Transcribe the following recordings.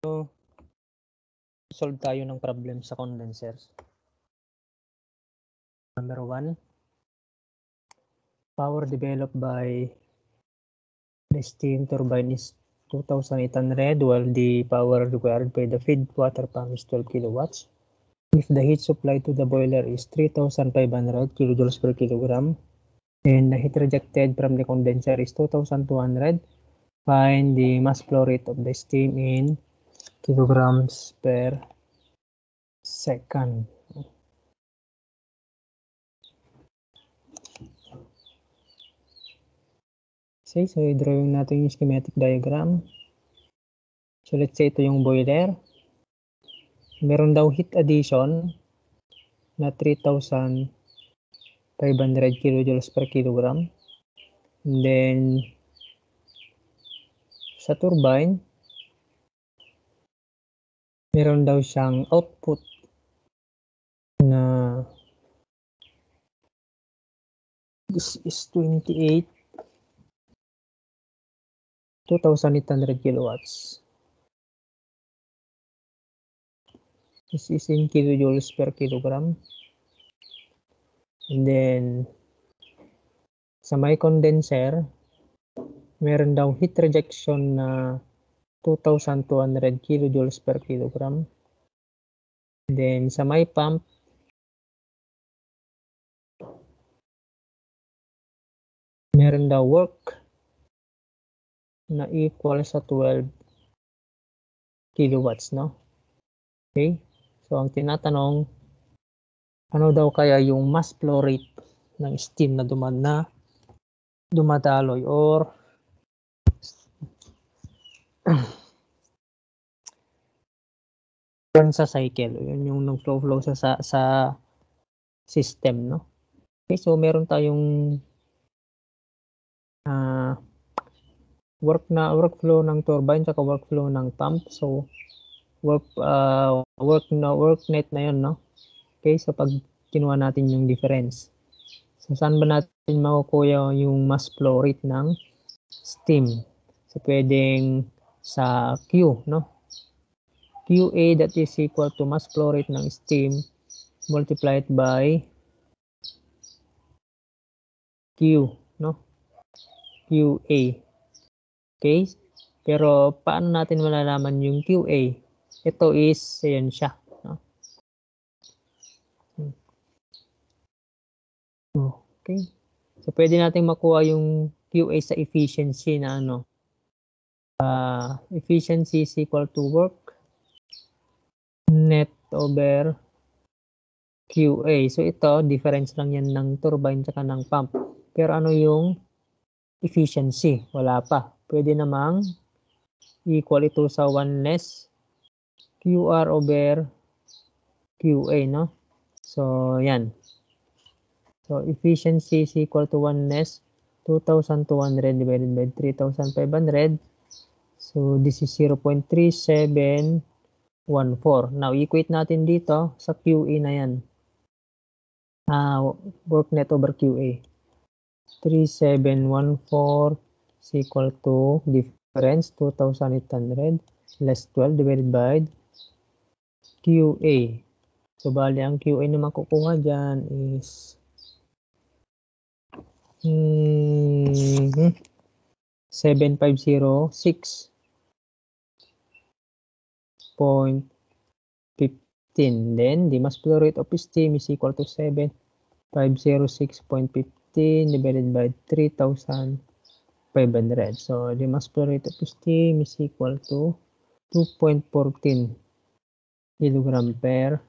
solve tayo ng problem sa condensers. Number 1, power developed by the steam turbine is 2,800 while the power required by the feed water pump is 12 kilowatts. If the heat supply to the boiler is 3,500 kilojoules per kilogram and the heat rejected from the condenser is 2,200, find the mass flow rate of the steam in kilograms per second. Okay, so i-drawing natin yung schematic diagram. So let's say ito yung boiler. Meron daw heat addition na 3,500 kilojoules per kilogram. And then sa turbine, meron daw siyang output na this is 2,800 kilowatts. This is in kilojoules per kilogram. And then sa may condenser, meron daw heat rejection na 2,200 kilojoules per kilogram. And then sa may pump, meron daw work na equal sa 12 kilowatts, no? Okay? So ang tinatanong, ano daw kaya yung mass flow rate ng steam na dumadaloy or sa cycle. Yun yung nag-flow sa system, no? Okay, so meron tayong workflow ng turbine at workflow ng pump. So work net na yun, no? Okay, so pag kinuha natin yung difference. So saan ba natin makukuha yung mass flow rate ng steam? So pwedeng sa Q, no? QA, that is equal to mass flow rate ng steam multiplied by Q, no? QA. Okay? Pero paano natin malalaman yung QA? Ito is, ayan siya, no? Okay. So pwede natin makuha yung QA sa efficiency na ano? Efficiency is equal to work net over QA. So ito, difference lang yan ng turbine tsaka ng pump. Pero ano yung efficiency? Wala pa. Pwede namang equal ito sa 1 less QR over QA, no? So, yan. So, efficiency is equal to 1 less 2,200 divided by 3,500. So, this is 0.3714. Now, equate natin dito sa QA na yan. Work net over QA. 3714 is equal to difference 2,800 less 12 divided by QA. So, bali ang QA na makukuha dyan is 7,506.15. Then, the mass flow rate of steam is equal to 7,506.15 divided by 3,500. So, the mass flow rate of steam is equal to 2.14 kilogram per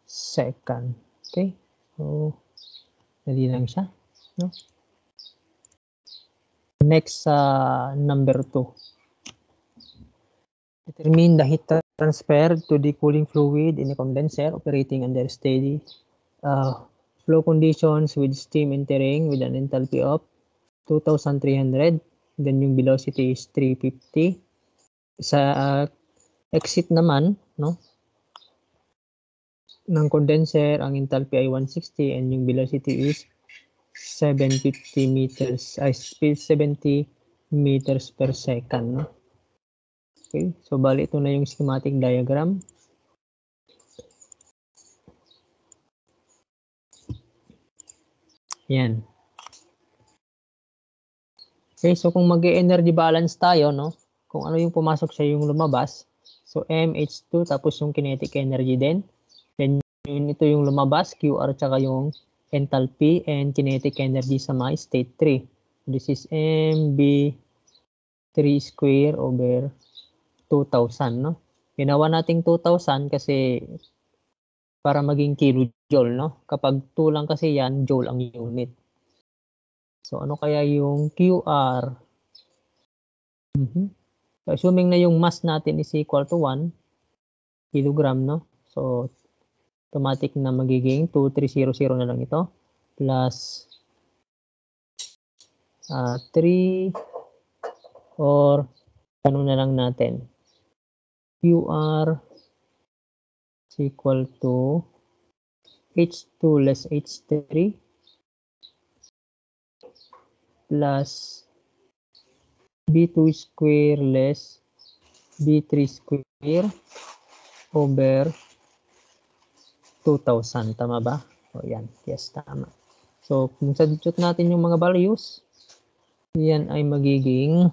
second. Okay? So, dali lang siya. No? Next, number 2. Determine the heat transfer to the cooling fluid in a condenser operating under steady flow conditions with steam entering with an enthalpy of 2,300. Then yung velocity is 350. Sa exit naman, no, ng condenser, ang enthalpy ay 160 and yung velocity is 70 meters per second, no? Okay, so bali ito na yung schematic diagram. Yan. Okay, so kung mag-energy balance tayo, no? Kung ano yung pumasok siya yung lumabas. So mH2 tapos yung kinetic energy din. Then yun, ito yung lumabas, QR tsaka yung enthalpy and kinetic energy sa my state 3. This is MB3 square over 2,000, no? Ginawa nating 2,000 kasi para maging kilojoule, no? Kapag 2 lang kasi yan, joule ang unit. So ano kaya yung QR? So, assuming na yung mass natin is equal to 1 kilogram, no? So automatic na magiging 2300 na lang ito plus 3 or ano na lang natin, QR is equal to H2 less H3 plus B2 square less B3 square over 2,000. Tama ba? O yan. Yes, tama. So, kung substitute natin yung mga values, yan ay magiging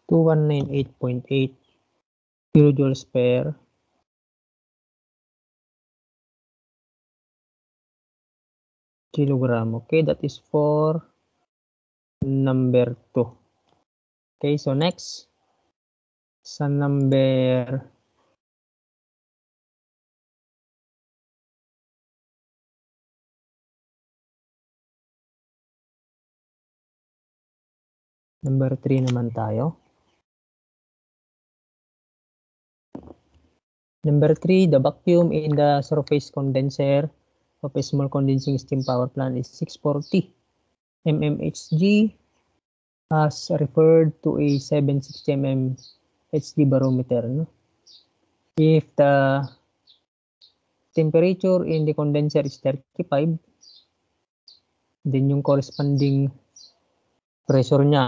2198.8 kilojoules per kilogram. Okay, that is for number 2. Okay, so next, sa number 3 naman tayo. Number 3, the vacuum in the surface condenser of a small condensing steam power plant is 640 mmHg as referred to a 760 mmHg barometer. No? If the temperature in the condenser is 35, then yung corresponding pressure niya,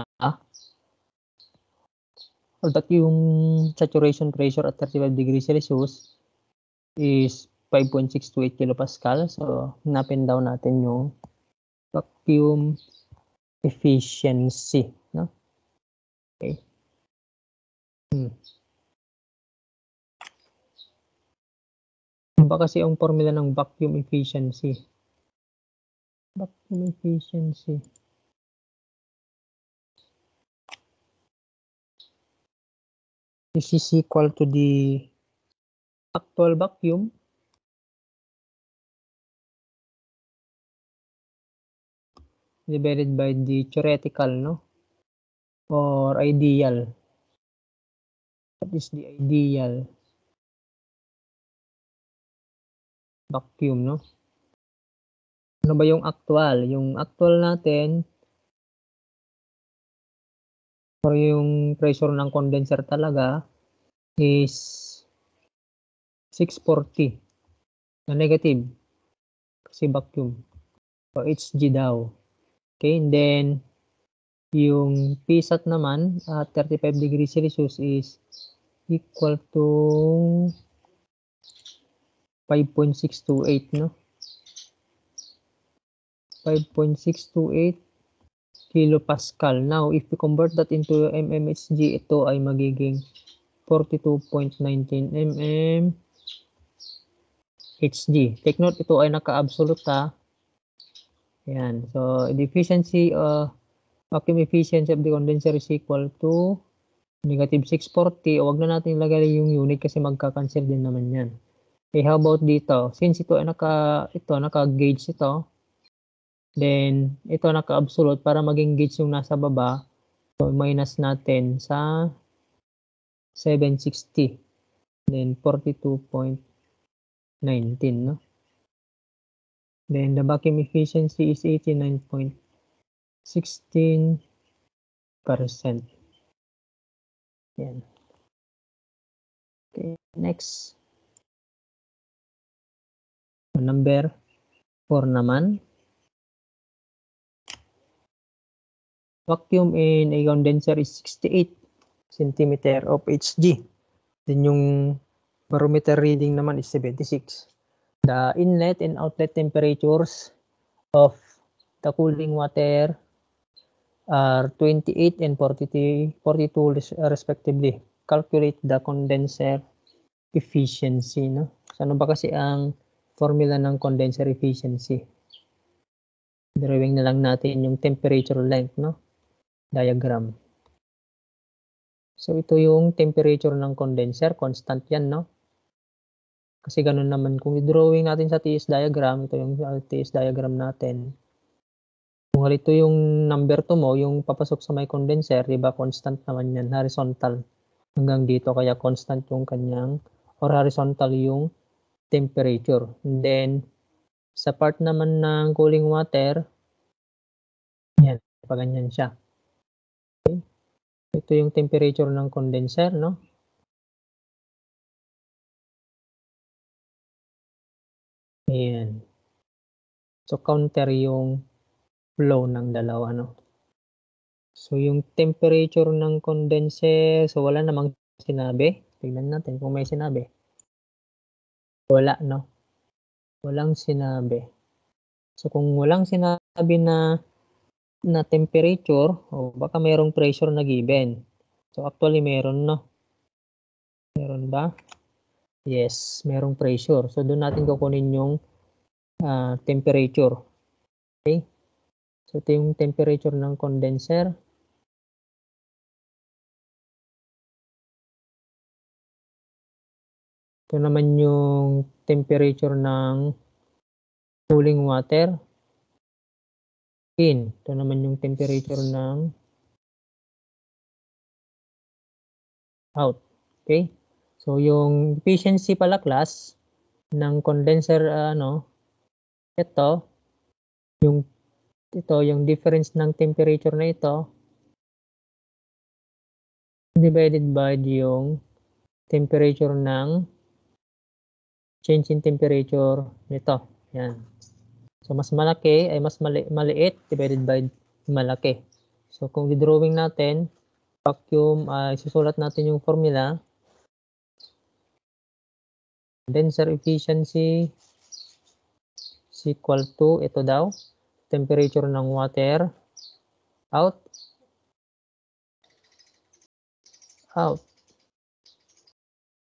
or that yung saturation pressure at 35 degrees Celsius is 5.628 kilopascal. So, hanapin daw natin yung vacuum efficiency. No? Okay. Ano ba kasi ang formula ng vacuum efficiency? Vacuum efficiency. This is equal to the actual vacuum divided by the theoretical, no? Or ideal. What is the ideal vacuum, no? Ano ba yung actual? Yung actual natin, or yung pressure ng condenser talaga is 640 na negative kasi vacuum. So, Hg daw. Okay, and then yung Psat naman at 35 degrees Celsius is equal to 5.628, no? 5.628 kilopascal. Now, if we convert that into mmHg, ito ay magiging 42.19 mmHg. Take note, ito ay naka-absolute ha. Ayan. So, the efficiency, vacuum efficiency of the condenser is equal to negative 640. O, wag na natin ilagay yung unit kasi magka-cancel din naman yan. Okay, how about dito? Since ito ay naka-gauge ito, then ito naka-absolute para maging gauge yung nasa baba. So, minus natin sa 760. Then 42.19, no? Then the vacuum efficiency is 89.16%. Yan. Okay, next. Number 4 naman. Vacuum in a condenser is 68 centimeter of Hg. Then yung barometer reading naman is 76. The inlet and outlet temperatures of the cooling water are 28 and 42 respectively. Calculate the condenser efficiency. No? So, ano ba kasi ang formula ng condenser efficiency? Drawing na lang natin yung temperature length, no? Diagram. So, ito yung temperature ng condenser. Constant yan, no? Kasi ganun naman. Kung i-drawing natin sa TS diagram, ito yung TS diagram natin. Kung ito yung number 2 mo, yung papasok sa may condenser, diba? Constant naman yan. Horizontal. Hanggang dito. Kaya constant yung kanyang, or horizontal yung temperature. And then, sa part naman ng cooling water, yan. Paganyan siya. Okay. Ito yung temperature ng condenser, no? Ayan. So, counter yung flow ng dalawa, no? So, yung temperature ng condenser, so wala namang sinabi. Tingnan natin kung may sinabi. Wala, no? Walang sinabi. So, kung walang sinabi na temperature, o baka mayroong pressure na given. So, actually, meron, no? Meron ba? Yes, merong pressure. So, doon natin kukunin yung temperature. Okay? So, ito yung temperature ng condenser. Ito naman yung temperature ng cooling water. Ito naman yung temperature ng out. Okay? So, yung efficiency pala class ng condenser, ito, yung difference ng temperature na ito, divided by yung temperature ng change in temperature nito. Yan. So, mas malaki ay mas maliit divided by malaki. So, kung i-drawing natin, vacuum, susulat natin yung formula. Condenser efficiency is equal to, ito daw, temperature ng water, out,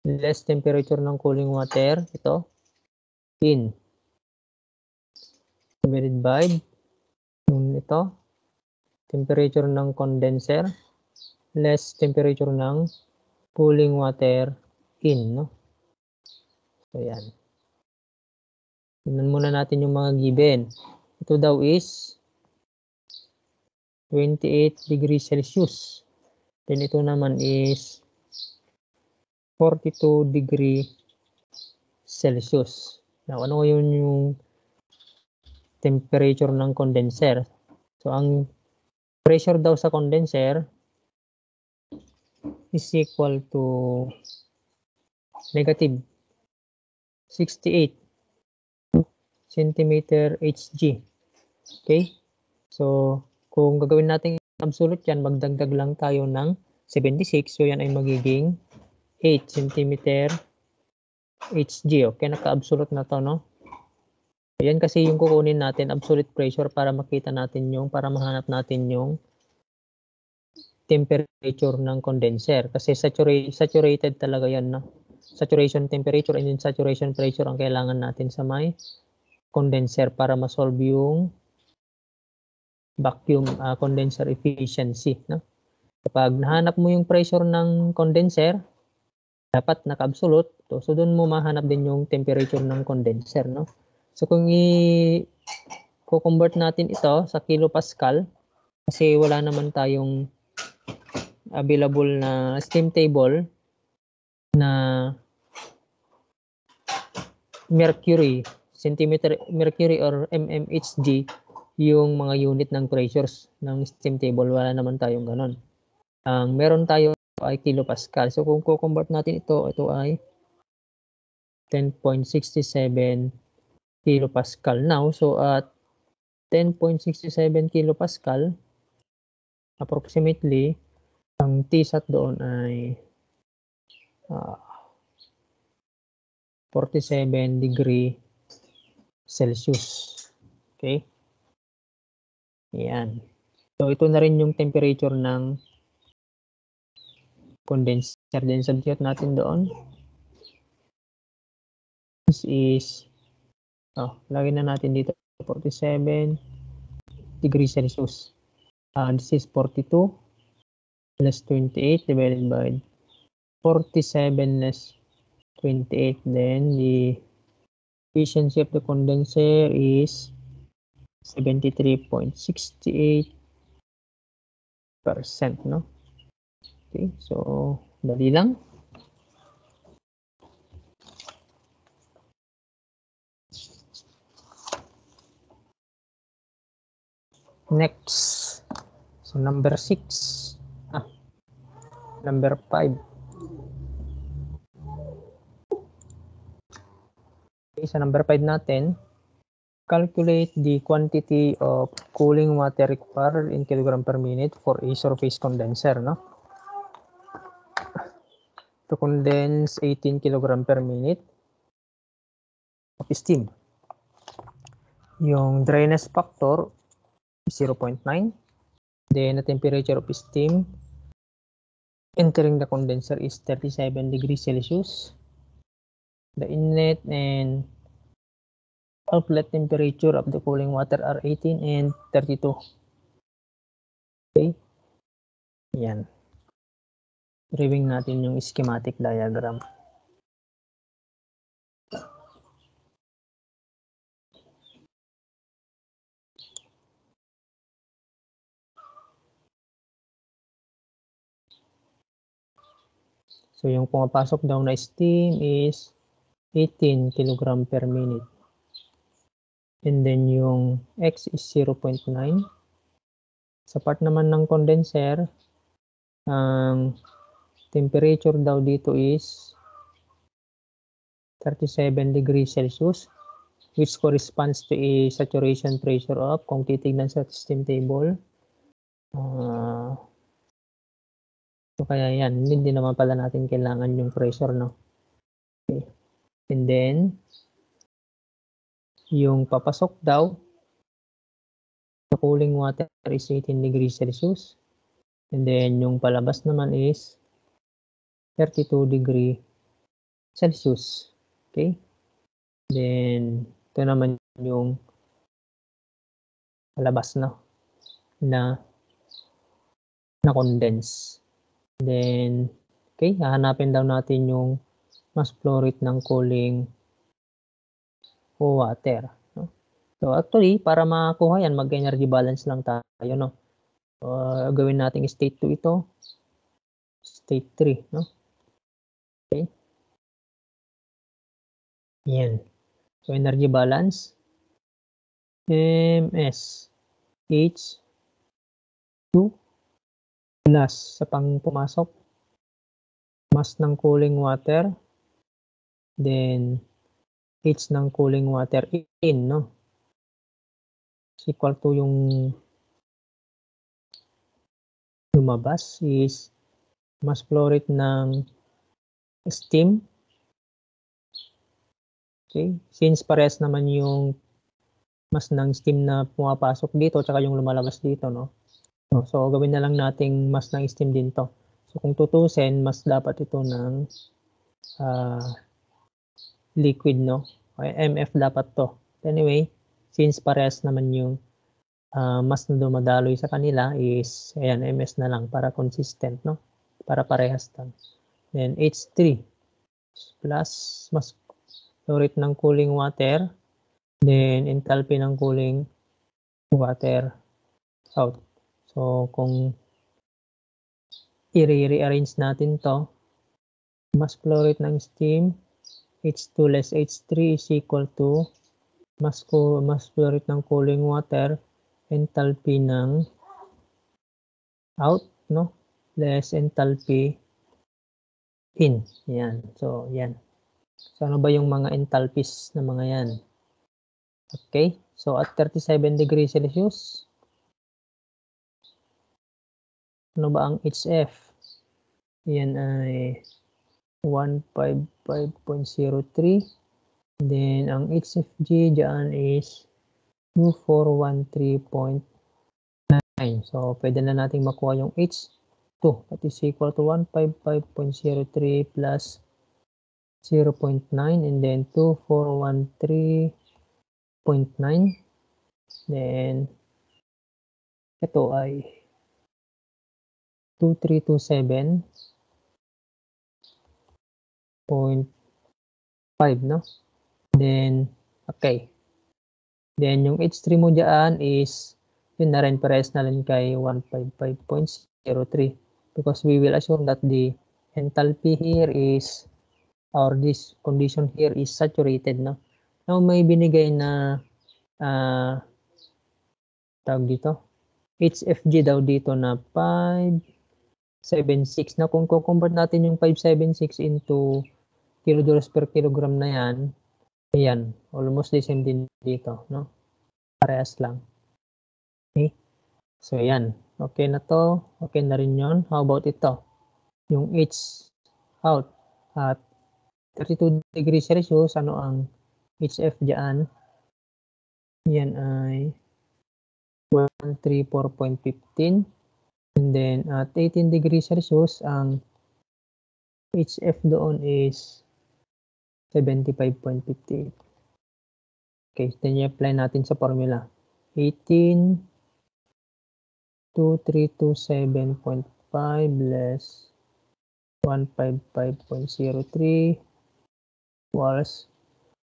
less temperature ng cooling water, ito, in, divided by, yung ito, temperature ng condenser, less temperature ng cooling water, in, no? So, yan. Tingnan muna natin yung mga given. Ito daw is 28 degrees Celsius. Then ito naman is 42 degree Celsius. Now, ano yun yung temperature ng condenser? So, ang pressure daw sa condenser is equal to negative 68 centimeter Hg. Okay? So, kung gagawin natin absolute yan, magdagdag lang tayo ng 76. So, yan ay magiging 8 centimeter Hg. Okay, naka-absolute na to, no? Yan kasi yung kukunin natin, absolute pressure, para makita natin yung, para mahanap natin yung temperature ng condenser. Kasi saturated talaga yan, no? Saturation temperature and then saturation pressure ang kailangan natin sa may condenser para ma-solve yung vacuum condenser efficiency, no? Kapag nahanap mo yung pressure ng condenser, dapat naka-absolute. So doon mo mahanap din yung temperature ng condenser, no? So kung i-convert natin ito sa kilopascal, kasi wala naman tayong available na steam table na mercury, centimeter mercury or mmHg, yung mga unit ng pressures ng steam table, wala naman tayong ganon. Ang meron tayo ay kilopascal. So kung ko-convert natin ito ay 10.67 kilopascal. Now, so at 10.67 kilopascal, approximately, ang Tsat doon ay 47 degree Celsius. Okay? Ayan. So, ito na rin yung temperature ng condenser. Then, substitute natin doon. This is, lagyan na natin dito 47 degrees Celsius. This is 42 less 28 divided by 47 less 28. Then, the efficiency of the condenser is 73.68%, no? Okay, so dali lang. Next, so number 6, number 5. Okay, sa number 5 natin, calculate the quantity of cooling water required in kilogram per minute for a surface condenser, no? To condense 18 kilogram per minute of steam. Yung dryness factor is 0.9. Then the temperature of steam entering the condenser is 37 degrees Celsius. The inlet and outlet temperature of the cooling water are 18 and 32. Okay. Yan. Drawing natin yung schematic diagram. So yung pumapasok daw na steam is 18 kg per minute. And then yung X is 0.9. Sa part naman ng condenser, ang temperature daw dito is 37 degrees Celsius, which corresponds to a saturation pressure of, kung titignan sa steam table, so kaya yan, hindi naman pala natin kailangan yung pressure, no? Okay. And then, yung papasok daw sa cooling water is 18 degrees Celsius. And then, yung palabas naman is 32 degree Celsius. Okay? Then, ito naman yung palabas, no? Na condense. Then, okay, hahanapin daw natin yung mass flow rate ng cooling water, no? So, actually, para makakuha yan, mag-energy balance lang tayo, no? Gawin natin state 2 ito, state 3, no? Okay. Yan. So, energy balance, MS H2 plus sa pang pumasok, mass ng cooling water, then H ng cooling water in, no? Is equal to yung lumabas is mass flow rate ng steam. Okay? Since parehas naman yung mass ng steam na pumapasok dito tsaka yung lumalabas dito, no? So, gawin na lang nating mass ng steam din to. So, kung tutusin, mas dapat ito ng liquid, no? MF dapat to. Anyway, since parehas naman yung mass na dumadaloy sa kanila is, ayan, MS na lang para consistent, no? Para parehas lang. Then, H3 plus mass flow rate ng cooling water, then enthalpy ng cooling water out. So, kung i-rearrange natin to, mass flow rate ng steam, H2 less H3 is equal to mass flow rate ng cooling water, enthalpy ng out, no? Less enthalpy in. Yan. So, yan. So, ano ba yung mga enthalpies na mga yan? Okay. So, at 37 degrees Celsius, ano ba ang HF? Yan ay 155.03. Then, ang HFG dyan is 2413.9. So, pwede na natin makuha yung H2. That is equal to 155.03 plus 0.9 and then 2413.9. Then, ito ay 2327.5, no? Then, okay. Then, yung H3 mo dyan is, yun na rin, pares na rin kay 155.03 because we will assume that the enthalpy here is, or this condition here is saturated, no? Now, may binigay na, tawag dito, HFG daw dito na 576. Na kung convert natin yung 576 into kilojoules per kilogram na yan, ayan, almost the same din dito, no? Parehas lang. Okay? So, yan. Okay na to. Okay na rin yun. How about ito? Yung H out at 32 degrees Celsius, ano ang HF dyan? Yan ay 134.15. And then, at 18 degrees Celsius, ang HF doon is 75.58. Okay, then i-apply natin sa formula. 18 2327.5 less 155.03 equals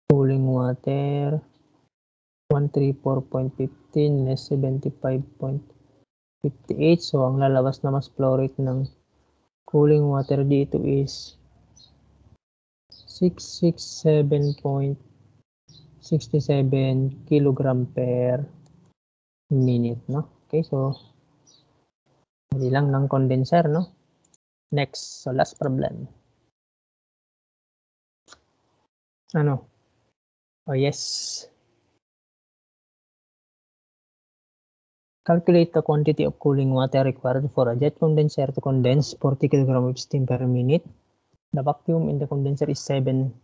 cooling water 134.15 less 75.58. So, ang lalabas na mas flow rate ng cooling water dito is 667.67 kilogram per minute, no? Okay, so hindi lang ng condenser, no? Next, so last problem. Ano? Oh, yes. Calculate the quantity of cooling water required for a jet condenser to condense 40 kg of steam per minute. The vacuum in the condenser is 710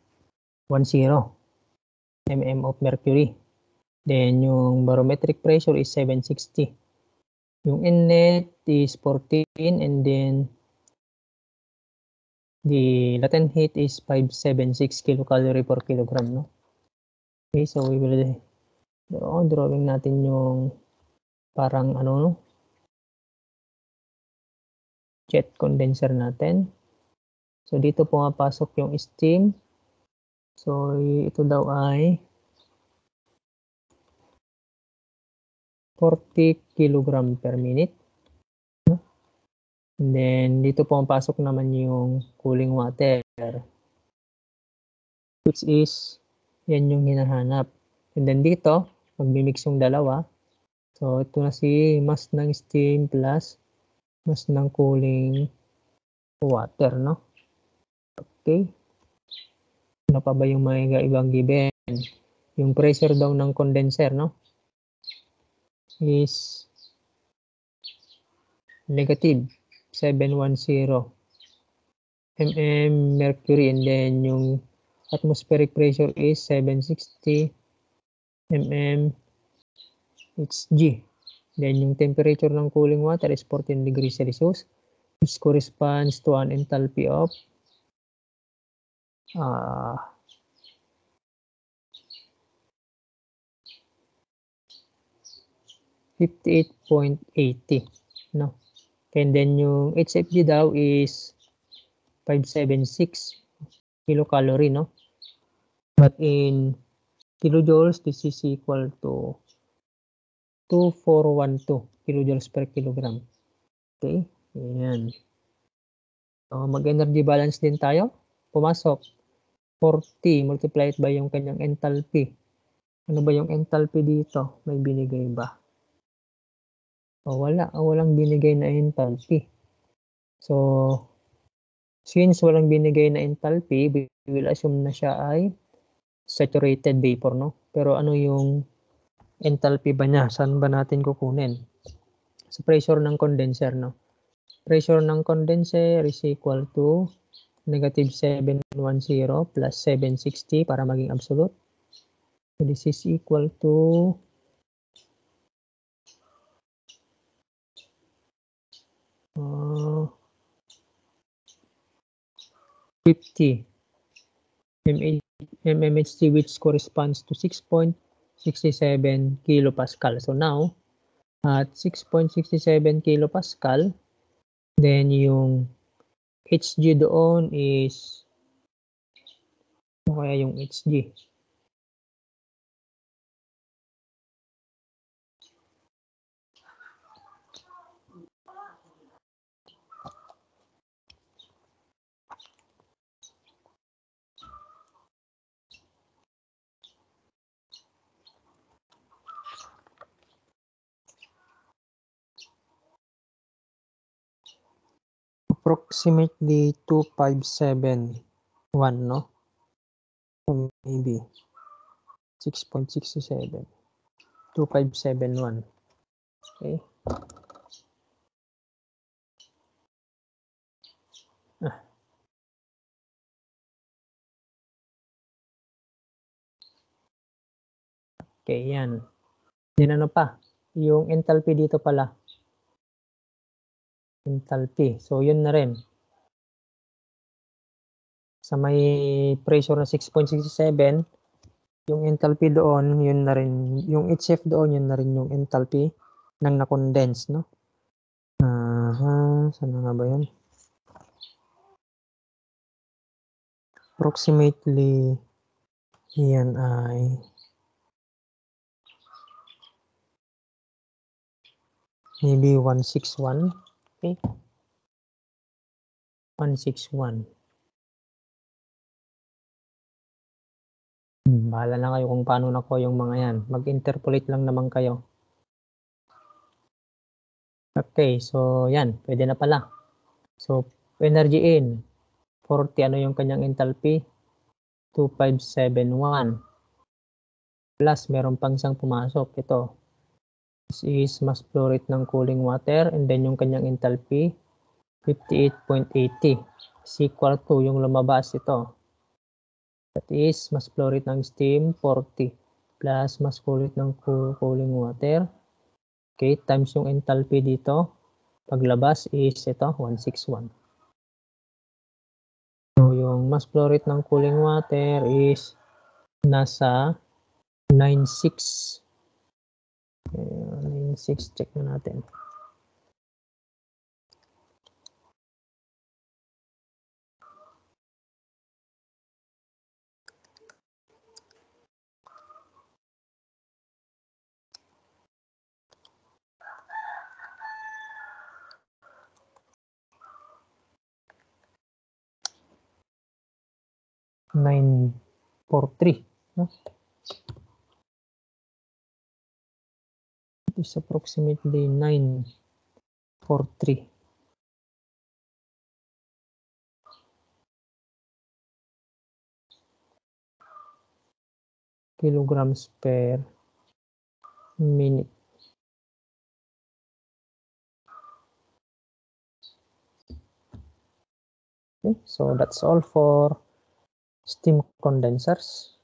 mm of mercury. Then, yung barometric pressure is 760. Yung inlet is 14 and then the latent heat is 576 kilocalorie per kilogram, no? Okay, so we will drawing natin yung parang ano, no? Jet condenser natin. So, dito pumapasok yung steam. So, ito daw ay 40 kg per minute. And then, dito pumapasok naman yung cooling water. Which is, yan yung hinahanap. And then dito, magmimix yung dalawa. So, ito na si mass ng steam plus mass ng cooling water, no? Okay. Ano pa ba yung mga ibang given? Yung pressure daw ng condenser, no? Is negative 710 mm mercury and then yung atmospheric pressure is 760 mm Hg. Then yung temperature ng cooling water is 14 degrees Celsius, which corresponds to an enthalpy of 58.80, no? And then yung HFG daw is 576 kilocalorie, no? But in kilojoules, this is equal to 2412 kilojoules per kilogram. Okay? Ayan. So, mag-energy balance din tayo. Pumasok. 40 multiplied by yung kanyang enthalpy. Ano ba yung enthalpy dito? May binigay ba? O, wala. Walang binigay na enthalpy. So, Since walang binigay na enthalpy, we will assume na siya ay saturated vapor, no? Pero ano yung enthalpy ba niya? Saan ba natin kukunin? Sa pressure ng condenser, no? Pressure ng condenser is equal to negative 710 plus 760 para maging absolute. So this is equal to 50 mmHg, which corresponds to 6.67 kilopascal. So now, at 6.67 kilopascal, then yung Hg doon is, ano kaya yung Hg? Approximately 2571, no? Or maybe 6.67, 2571. Okay. Okay, yan. Then ano pa? Yung enthalpy dito pala. Enthalpy. So, yun na rin. Sa may pressure na 6.67, yung enthalpy doon, yun na rin. Yung HF doon, yun na rin yung enthalpy ng na-condense, no? Saan nga ba yun? Approximately, yan ay maybe 161. Okay. 161. Bahala na kayo kung paano na ko yung mga yan. Mag-interpolate lang naman kayo. Okay, so yan. Pwede na pala. So, energy in. 40, ano yung kanyang enthalpy? 2571. Plus, meron pang isang pumasok. Ito. This is mass flow rate ng cooling water. And then yung kanyang enthalpy, 58.80. Is equal to yung lumabas ito. That is, mass flow rate ng steam, 40. Plus, mass flow rate ng cooling water. Okay, times yung enthalpy dito. Paglabas is ito, 161. So, yung mass flow rate ng cooling water is nasa 96. 96, check na natin. $943. No? It is approximately 943 kilograms per minute. Okay, so that's all for steam condensers.